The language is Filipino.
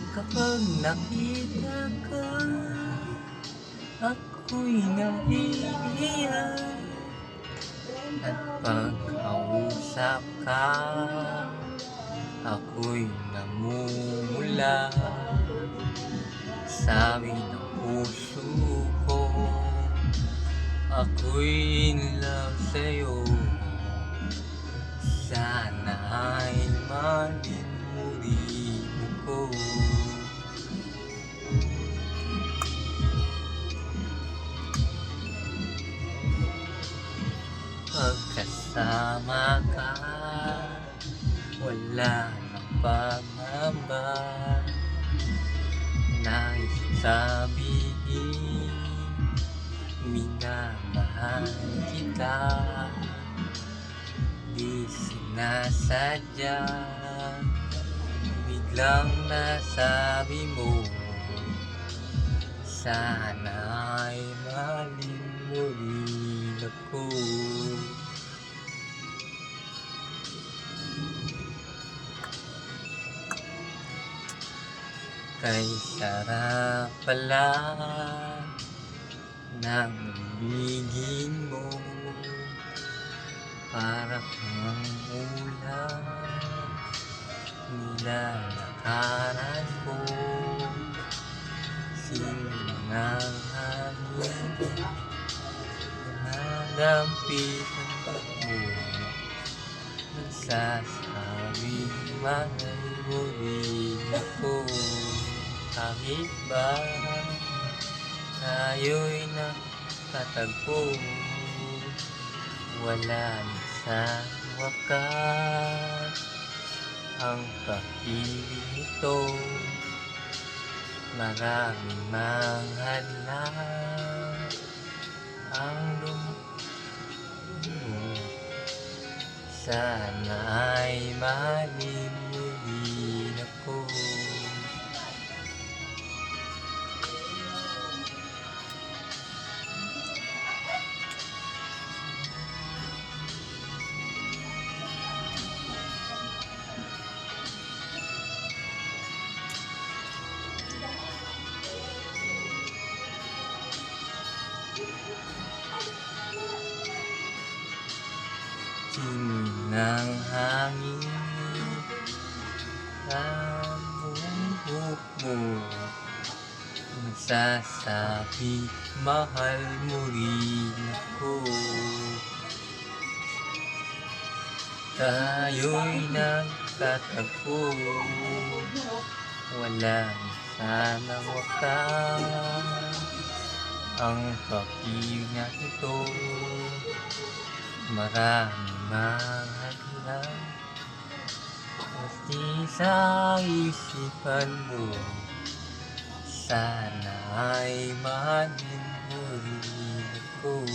Kapag nakita ka, ako'y naiiyak. At pag kausap ka, ako'y namumula. Sabi ng puso ko, ako'y in love sa'yo. Sana ay malimutin ko. Pagkasama ka, wala nang pangamba. Nais sabihin, minamahal kita. Di sinasadya, biglang nasabi mo, sana ay malimutin ako. Kay sarap pala ng ibigin mo, para kang ulan nilalakaran ko. Sinang hangin nadampitan mo, nagsasabi mahal mo rin ako. Kahit ba tayo'y nakatagpo, wala na sa wakas ang pag-ibig nito. Maraming manghalang ang lumulo. Sana ay malimutin ako. Tingin ng hangin sa buhok mo, nagsasabi mahal mo rin ako. Tayo'y nagtatagpo, wala na sanang wakas ang pag-ibig na ito. Maraming mahadlang pati sa isipan mo, sana ay mahalin mo rin ako.